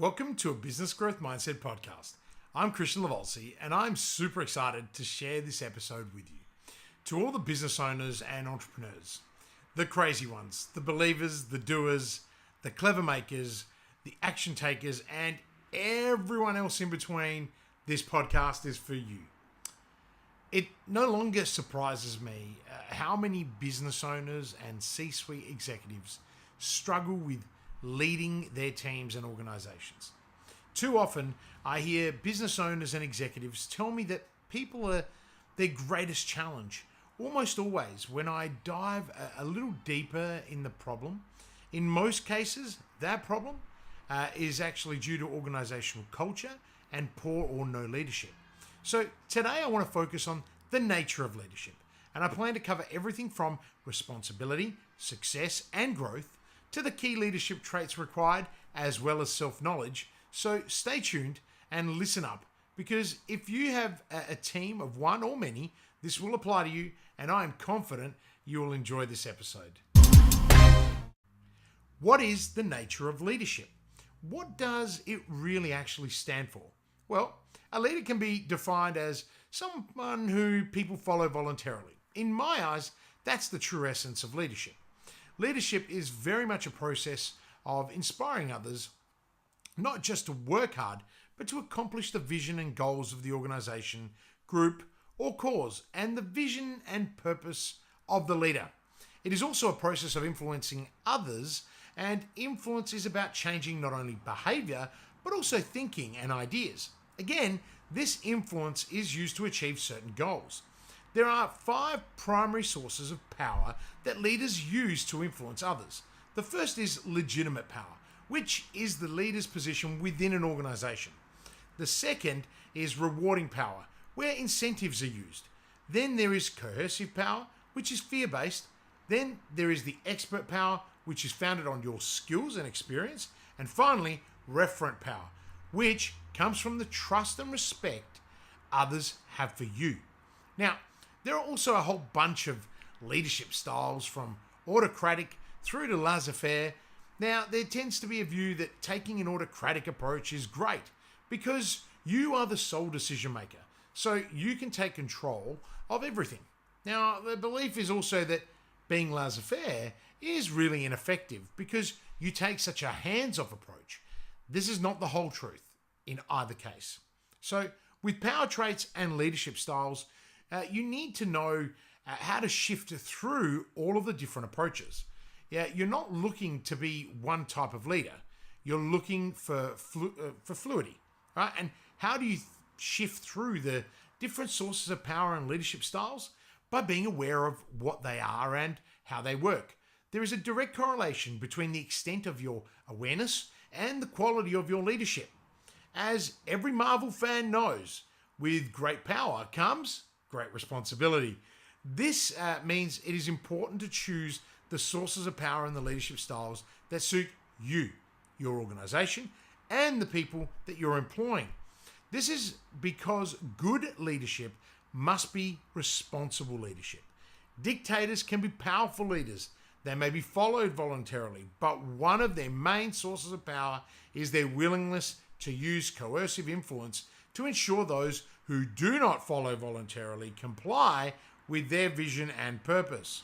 Welcome to a Business Growth Mindset podcast. I'm Kristian Livolsi, and I'm super excited to share this episode with you. To all the business owners and entrepreneurs, the crazy ones, the believers, the doers, the clever makers, the action takers, and everyone else in between, this podcast is for you. It no longer surprises me how many business owners and C-suite executives struggle with leading their teams and organizations. Too often, I hear business owners and executives tell me that people are their greatest challenge. Almost always, when I dive a little deeper in the problem, in most cases, that problem is actually due to organizational culture and poor or no leadership. So today I want to focus on the nature of leadership, and I plan to cover everything from responsibility, success, and growth to the key leadership traits required, as well as self-knowledge. So stay tuned and listen up, because if you have a team of one or many, this will apply to you, and I am confident you will enjoy this episode. What is the nature of leadership? What does it really actually stand for? Well, a leader can be defined as someone who people follow voluntarily. In my eyes, that's the true essence of leadership. Leadership is very much a process of inspiring others, not just to work hard, but to accomplish the vision and goals of the organization, group, or cause, and the vision and purpose of the leader. It is also a process of influencing others, and influence is about changing not only behavior, but also thinking and ideas. Again, this influence is used to achieve certain goals. There are 5 primary sources of power that leaders use to influence others. The first is legitimate power, which is the leader's position within an organization. The second is rewarding power, where incentives are used. Then there is coercive power, which is fear-based. Then there is the expert power, which is founded on your skills and experience. And finally, referent power, which comes from the trust and respect others have for you. Now, there are also a whole bunch of leadership styles, from autocratic through to laissez-faire. Now, there tends to be a view that taking an autocratic approach is great because you are the sole decision maker, so you can take control of everything. Now, the belief is also that being laissez-faire is really ineffective because you take such a hands-off approach. This is not the whole truth in either case. So, with power traits and leadership styles, you need to know how to shift through all of the different approaches. Yeah, you're not looking to be one type of leader. You're looking for fluidity, right? And how do you shift through the different sources of power and leadership styles? By being aware of what they are and how they work. There is a direct correlation between the extent of your awareness and the quality of your leadership. As every Marvel fan knows, with great power comes great responsibility. This means it is important to choose the sources of power and the leadership styles that suit you, your organization, and the people that you're employing. This is because good leadership must be responsible leadership. Dictators can be powerful leaders. They may be followed voluntarily, but one of their main sources of power is their willingness to use coercive influence to ensure those who do not follow voluntarily comply with their vision and purpose.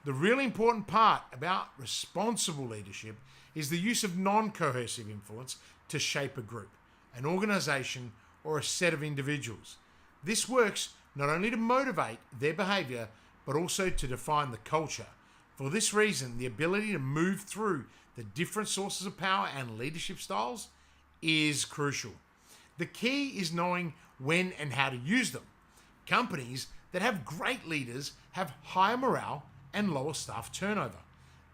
The really important part about responsible leadership is the use of non-coercive influence to shape a group, an organization, or a set of individuals. This works not only to motivate their behavior, but also to define the culture. For this reason, the ability to move through the different sources of power and leadership styles is crucial. The key is knowing when and how to use them. Companies that have great leaders have higher morale and lower staff turnover.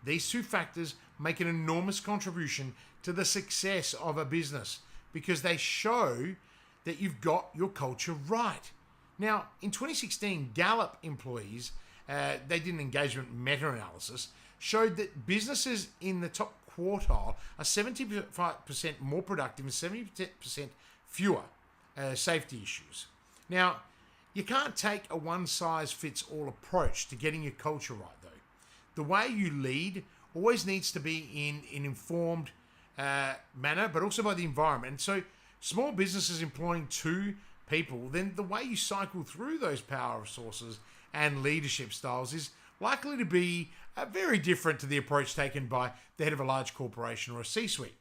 These 2 factors make an enormous contribution to the success of a business because they show that you've got your culture right. Now, in 2016, Gallup employees, they did an engagement meta-analysis, showed that businesses in the top quartile are 75% more productive and 70% fewer safety issues. Now, you can't take a one-size-fits-all approach to getting your culture right, though. The way you lead always needs to be in an informed manner, but also by the environment. And so small businesses employing 2 people, then the way you cycle through those power sources and leadership styles is likely to be very different to the approach taken by the head of a large corporation or a C-suite.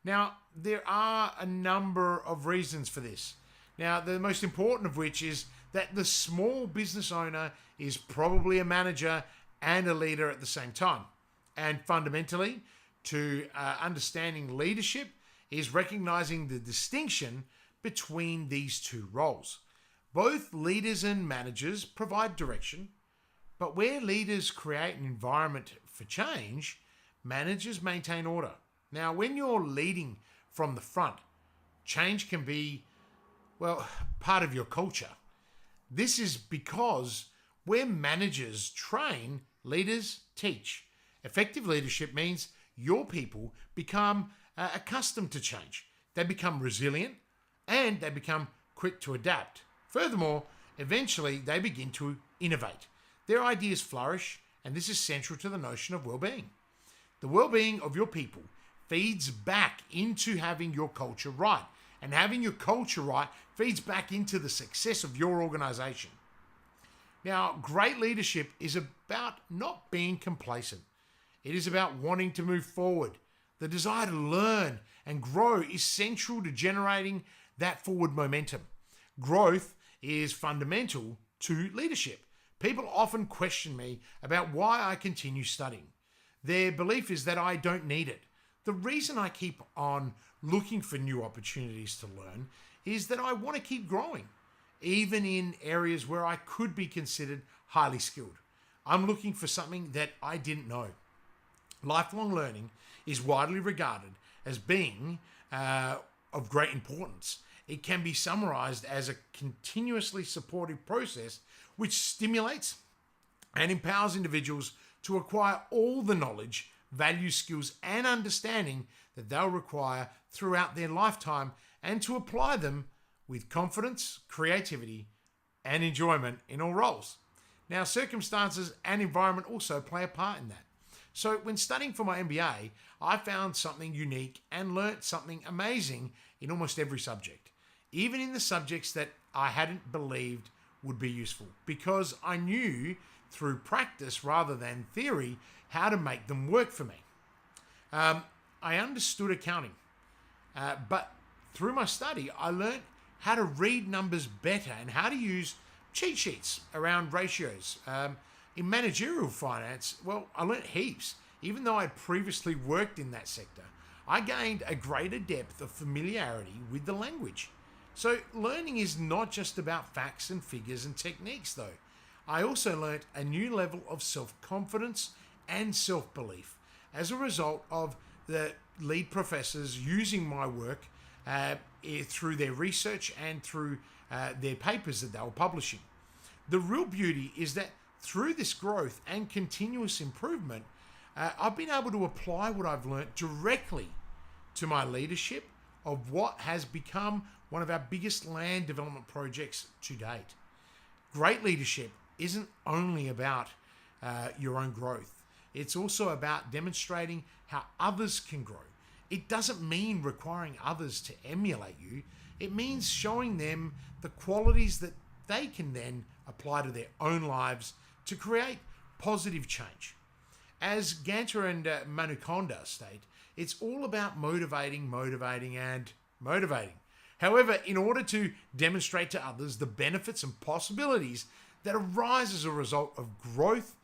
Now, there are a number of reasons for this. Now, the most important of which is that the small business owner is probably a manager and a leader at the same time. And fundamentally, to understanding leadership is recognizing the distinction between these 2 roles. Both leaders and managers provide direction, but where leaders create an environment for change, managers maintain order. Now, when you're leading from the front, change can be, part of your culture. This is because where managers train, leaders teach. Effective leadership means your people become accustomed to change. They become resilient and they become quick to adapt. Furthermore, eventually they begin to innovate. Their ideas flourish, and this is central to the notion of well-being. The well-being of your people feeds back into having your culture right, and having your culture right feeds back into the success of your organization. Now, great leadership is about not being complacent. It is about wanting to move forward. The desire to learn and grow is central to generating that forward momentum. Growth is fundamental to leadership. People often question me about why I continue studying. Their belief is that I don't need it. The reason I keep on looking for new opportunities to learn is that I want to keep growing, even in areas where I could be considered highly skilled. I'm looking for something that I didn't know. Lifelong learning is widely regarded as being of great importance. It can be summarized as a continuously supportive process which stimulates and empowers individuals to acquire all the knowledge, values, skills, and understanding that they'll require throughout their lifetime, and to apply them with confidence, creativity, and enjoyment in all roles. Now, circumstances and environment also play a part in that. So when studying for my MBA, I found something unique and learnt something amazing in almost every subject, even in the subjects that I hadn't believed would be useful, because I knew through practice rather than theory how to make them work for me. I understood accounting, but through my study, I learnt how to read numbers better and how to use cheat sheets around ratios. In managerial finance, I learnt heaps. Even though I'd previously worked in that sector, I gained a greater depth of familiarity with the language. So learning is not just about facts and figures and techniques though. I also learnt a new level of self-confidence and self-belief as a result of the lead professors using my work through their research and through their papers that they were publishing. The real beauty is that through this growth and continuous improvement, I've been able to apply what I've learnt directly to my leadership of what has become one of our biggest land development projects to date. Great leadership isn't only about your own growth. It's also about demonstrating how others can grow. It doesn't mean requiring others to emulate you. It means showing them the qualities that they can then apply to their own lives to create positive change. As Ganter and Manukonda state, it's all about motivating, and motivating. However, in order to demonstrate to others the benefits and possibilities that arise as a result of growth,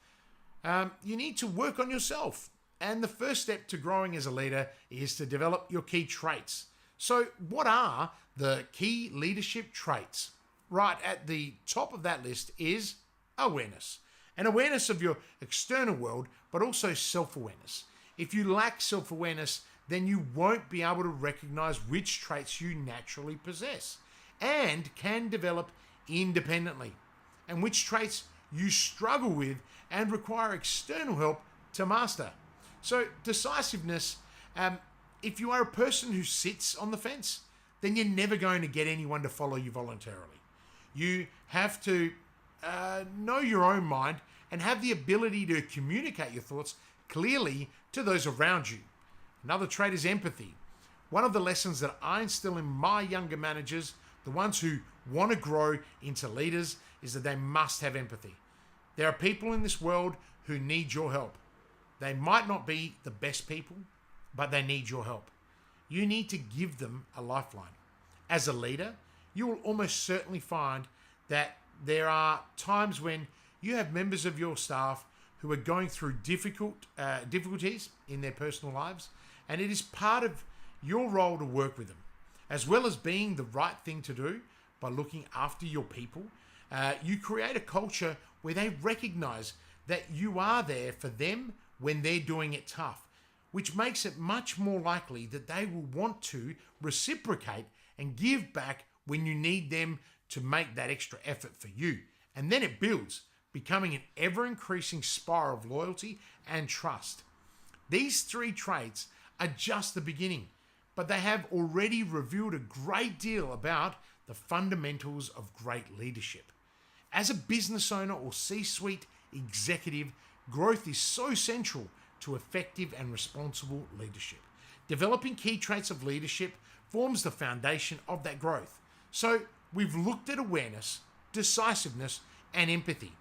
you need to work on yourself. And the first step to growing as a leader is to develop your key traits. So what are the key leadership traits? Right at the top of that list is awareness. An awareness of your external world, but also self-awareness. If you lack self-awareness, then you won't be able to recognize which traits you naturally possess and can develop independently, and which traits you struggle with and require external help to master. So decisiveness, if you are a person who sits on the fence, then you're never going to get anyone to follow you voluntarily. You have to know your own mind and have the ability to communicate your thoughts clearly to those around you. Another trait is empathy. One of the lessons that I instill in my younger managers, the ones who want to grow into leaders, is that they must have empathy. There are people in this world who need your help. They might not be the best people, but they need your help. You need to give them a lifeline. As a leader, you will almost certainly find that there are times when you have members of your staff who are going through difficulties in their personal lives, and it is part of your role to work with them, as well as being the right thing to do by looking after your people. You create a culture where they recognize that you are there for them when they're doing it tough, which makes it much more likely that they will want to reciprocate and give back when you need them to make that extra effort for you. And then it builds, becoming an ever-increasing spiral of loyalty and trust. These three traits are just the beginning, but they have already revealed a great deal about the fundamentals of great leadership. As a business owner or C-suite executive, growth is so central to effective and responsible leadership. Developing key traits of leadership forms the foundation of that growth. So we've looked at awareness, decisiveness, and empathy.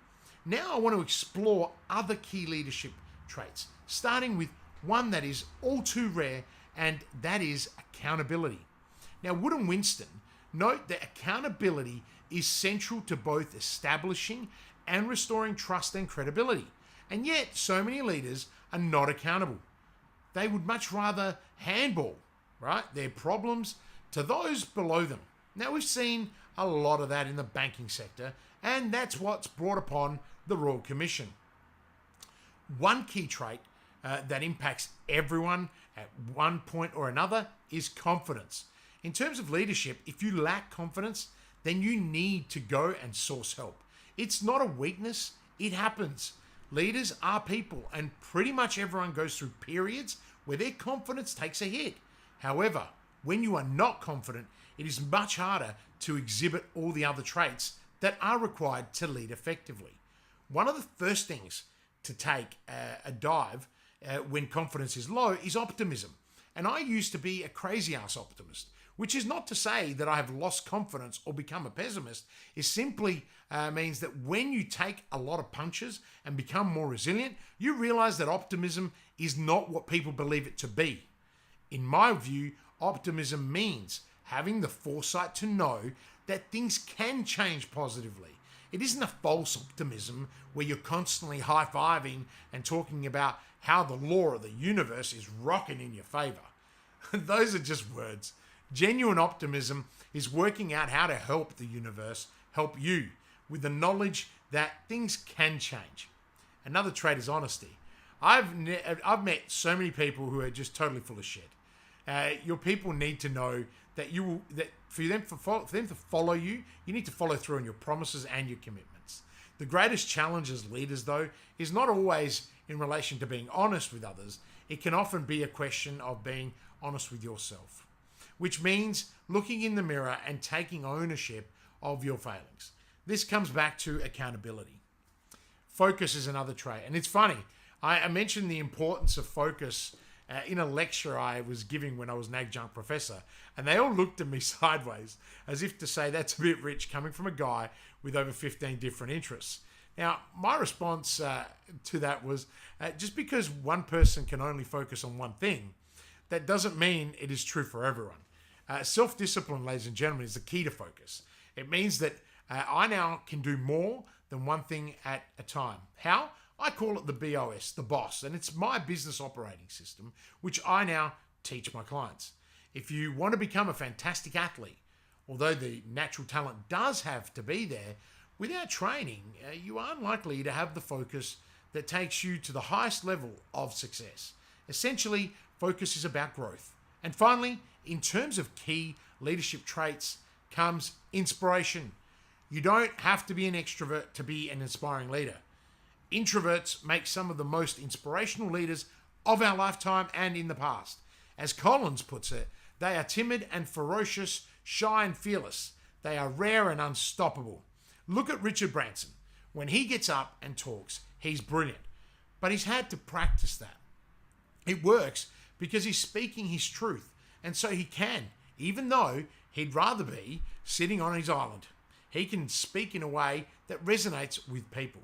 Now I want to explore other key leadership traits, starting with one that is all too rare, and that is accountability. Now, Wood and Winston note that accountability is central to both establishing and restoring trust and credibility. And yet, so many leaders are not accountable. They would much rather handball, right, their problems to those below them. Now, we've seen a lot of that in the banking sector, and that's what's brought upon the Royal Commission. One key trait that impacts everyone at one point or another is confidence. In terms of leadership, if you lack confidence, then you need to go and source help. It's not a weakness, it happens. Leaders are people, and pretty much everyone goes through periods where their confidence takes a hit. However, when you are not confident, it is much harder to exhibit all the other traits that are required to lead effectively. One of the first things to take a dive when confidence is low is optimism. And I used to be a crazy ass optimist, which is not to say that I have lost confidence or become a pessimist. It simply means that when you take a lot of punches and become more resilient, you realize that optimism is not what people believe it to be. In my view, optimism means having the foresight to know that things can change positively. It isn't a false optimism where you're constantly high-fiving and talking about how the law of the universe is rocking in your favor. Those are just words. Genuine optimism is working out how to help the universe help you with the knowledge that things can change. Another trait is honesty. I've met so many people who are just totally full of shit. Your people need to know that for them to follow you, you need to follow through on your promises and your commitments. The greatest challenge as leaders, though, is not always in relation to being honest with others. It can often be a question of being honest with yourself, which means looking in the mirror and taking ownership of your failings. This comes back to accountability. Focus is another trait. And it's funny, I mentioned the importance of focus in a lecture I was giving when I was an adjunct professor, and they all looked at me sideways as if to say, that's a bit rich coming from a guy with over 15 different interests. Now, my response to that was, just because one person can only focus on one thing, that doesn't mean it is true for everyone. Self-discipline, ladies and gentlemen, is the key to focus. It means that I now can do more than one thing at a time. How? I call it the BOS, the boss, and it's my business operating system, which I now teach my clients. If you want to become a fantastic athlete, although the natural talent does have to be there, without training, you are unlikely to have the focus that takes you to the highest level of success. Essentially, focus is about growth. And finally, in terms of key leadership traits comes inspiration. You don't have to be an extrovert to be an inspiring leader. Introverts make some of the most inspirational leaders of our lifetime and in the past. As Collins puts it, they are timid and ferocious, shy and fearless. They are rare and unstoppable. Look at Richard Branson. When he gets up and talks, he's brilliant. But he's had to practice that. It works because he's speaking his truth. And so he can, even though he'd rather be sitting on his island. He can speak in a way that resonates with people.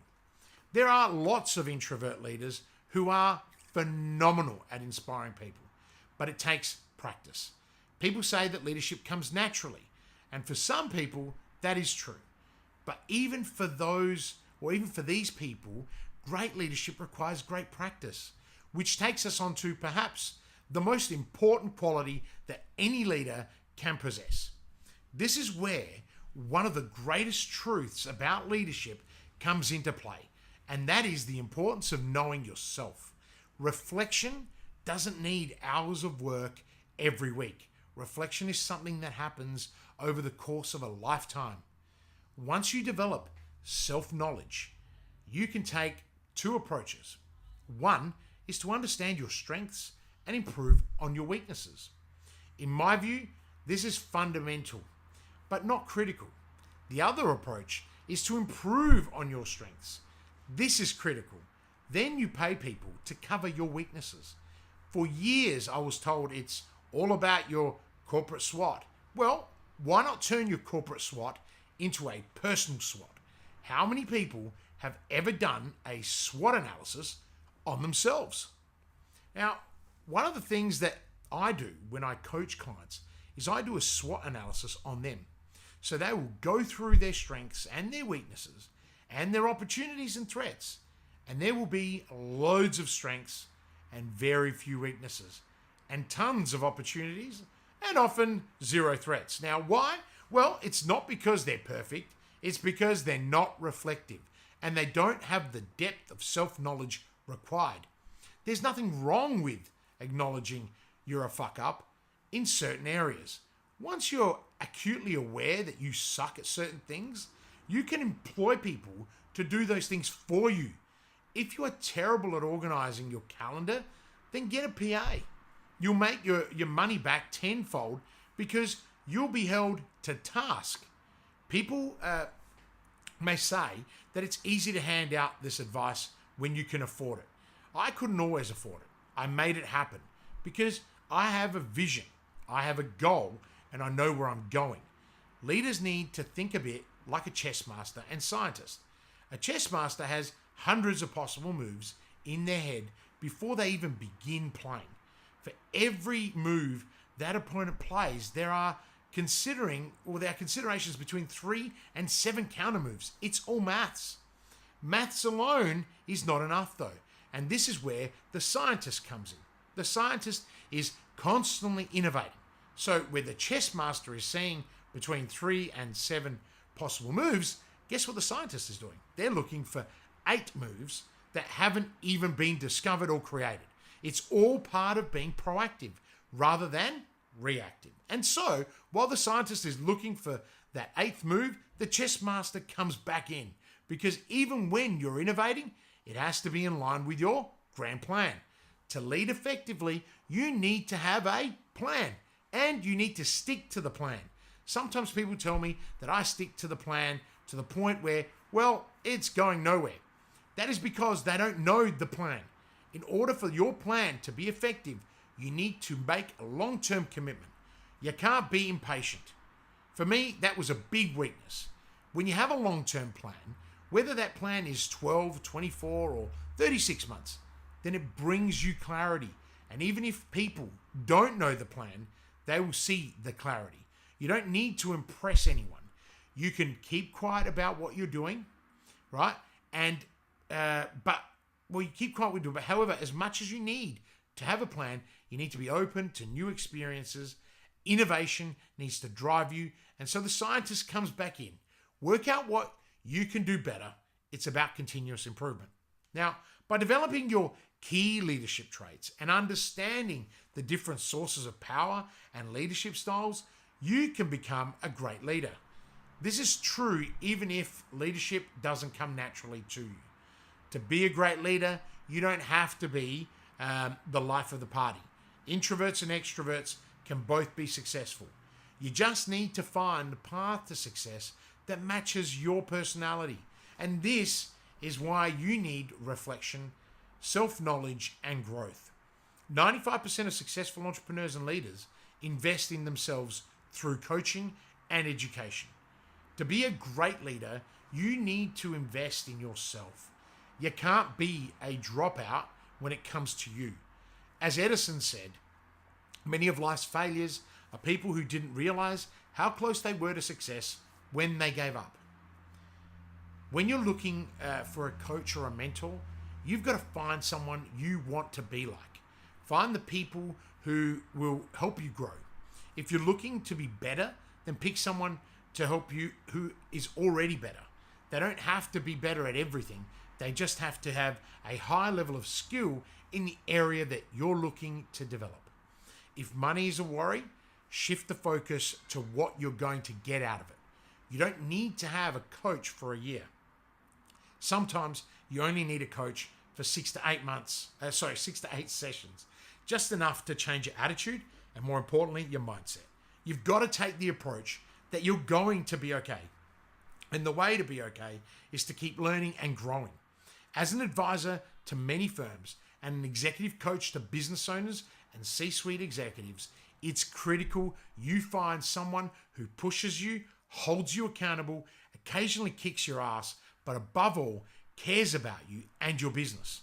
There are lots of introvert leaders who are phenomenal at inspiring people, but it takes practice. People say that leadership comes naturally, and for some people, that is true. But even for these people, great leadership requires great practice, which takes us on to perhaps the most important quality that any leader can possess. This is where one of the greatest truths about leadership comes into play, and that is the importance of knowing yourself. Reflection doesn't need hours of work every week. Reflection is something that happens over the course of a lifetime. Once you develop self-knowledge, you can take two approaches. One is to understand your strengths and improve on your weaknesses. In my view, this is fundamental, but not critical. The other approach is to improve on your strengths. This is critical. Then you pay people to cover your weaknesses. For years, I was told it's all about your corporate SWOT. Well, why not turn your corporate SWOT into a personal SWOT? How many people have ever done a SWOT analysis on themselves? Now, one of the things that I do when I coach clients is I do a SWOT analysis on them. So they will go through their strengths and their weaknesses and their opportunities and threats. And there will be loads of strengths and very few weaknesses and tons of opportunities and often zero threats. Now, why? Well, it's not because they're perfect. It's because they're not reflective and they don't have the depth of self-knowledge required. There's nothing wrong with acknowledging you're a fuck up in certain areas. Once you're acutely aware that you suck at certain things, you can employ people to do those things for you. If you are terrible at organizing your calendar, then get a PA. You'll make your money back tenfold because you'll be held to task. People may say that it's easy to hand out this advice when you can afford it. I couldn't always afford it. I made it happen because I have a vision, I have a goal, and I know where I'm going. Leaders need to think a bit like a chess master and scientist. A chess master has hundreds of possible moves in their head before they even begin playing. For every move that opponent plays, there are considerations between 3 and 7 counter moves. It's all maths. Maths alone is not enough though. And this is where the scientist comes in. The scientist is constantly innovating. So where the chess master is seeing between 3 and 7 possible moves, guess what the scientist is doing? They're looking for 8 moves that haven't even been discovered or created. It's all part of being proactive rather than reactive. And so, while the scientist is looking for that 8th move, the chess master comes back in. Because even when you're innovating, it has to be in line with your grand plan. To lead effectively, you need to have a plan and you need to stick to the plan. Sometimes people tell me that I stick to the plan to the point where, well, it's going nowhere. That is because they don't know the plan. In order for your plan to be effective, you need to make a long-term commitment. You can't be impatient. For me, that was a big weakness. When you have a long-term plan, whether that plan is 12, 24, or 36 months, then it brings you clarity. And even if people don't know the plan, they will see the clarity. You don't need to impress anyone. You can keep quiet about what you're doing, right? You keep quiet with it. But however, as much as you need to have a plan, you need to be open to new experiences. Innovation needs to drive you. And so the scientist comes back in. Work out what you can do better. It's about continuous improvement. Now, by developing your key leadership traits and understanding the different sources of power and leadership styles, you can become a great leader. This is true even if leadership doesn't come naturally to you. To be a great leader, you don't have to be the life of the party. Introverts and extroverts can both be successful. You just need to find the path to success that matches your personality. And this is why you need reflection, self-knowledge, and growth. 95% of successful entrepreneurs and leaders invest in themselves through coaching and education. To be a great leader, you need to invest in yourself. You can't be a dropout when it comes to you. As Edison said, many of life's failures are people who didn't realize how close they were to success when they gave up. When you're looking for a coach or a mentor, you've got to find someone you want to be like. Find the people who will help you grow. If you're looking to be better, then pick someone to help you who is already better. They don't have to be better at everything. They just have to have a high level of skill in the area that you're looking to develop. If money is a worry, shift the focus to what you're going to get out of it. You don't need to have a coach for a year. Sometimes you only need a coach for 6 to 8 sessions. Just enough to change your attitude and, more importantly, your mindset. You've got to take the approach that you're going to be okay. And the way to be okay is to keep learning and growing. As an advisor to many firms and an executive coach to business owners and C-suite executives, it's critical you find someone who pushes you, holds you accountable, occasionally kicks your ass, but above all, cares about you and your business.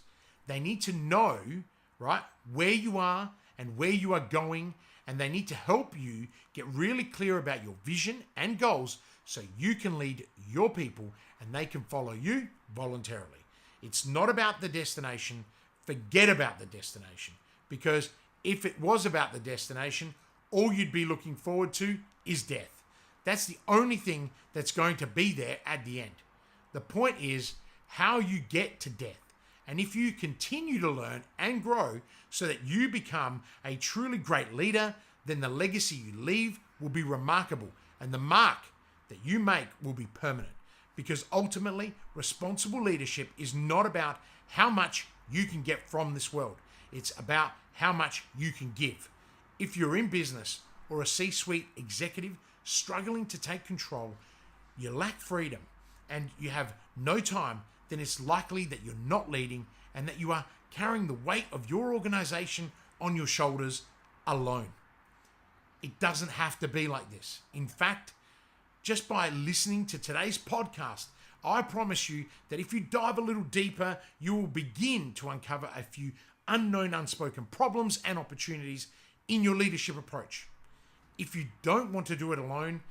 They need to know, right, where you are and where you are going, and they need to help you get really clear about your vision and goals so you can lead your people and they can follow you voluntarily. It's not about the destination. Forget about the destination, because if it was about the destination, all you'd be looking forward to is death. That's the only thing that's going to be there at the end. The point is how you get to death. And if you continue to learn and grow so that you become a truly great leader, then the legacy you leave will be remarkable, and the mark that you make will be permanent. Because ultimately, responsible leadership is not about how much you can get from this world. It's about how much you can give. If you're in business or a C-suite executive struggling to take control, you lack freedom, and you have no time, then it's likely that you're not leading and that you are carrying the weight of your organization on your shoulders alone. It doesn't have to be like this. In fact, just by listening to today's podcast, I promise you that if you dive a little deeper, you will begin to uncover a few unknown, unspoken problems and opportunities in your leadership approach. If you don't want to do it alone,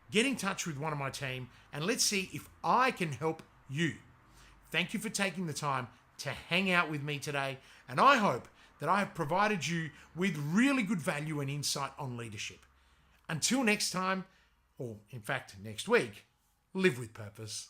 get in touch with one of my team and let's see if I can help you. Thank you for taking the time to hang out with me today, and I hope that I have provided you with really good value and insight on leadership. Until next time, or in fact next week, live with purpose.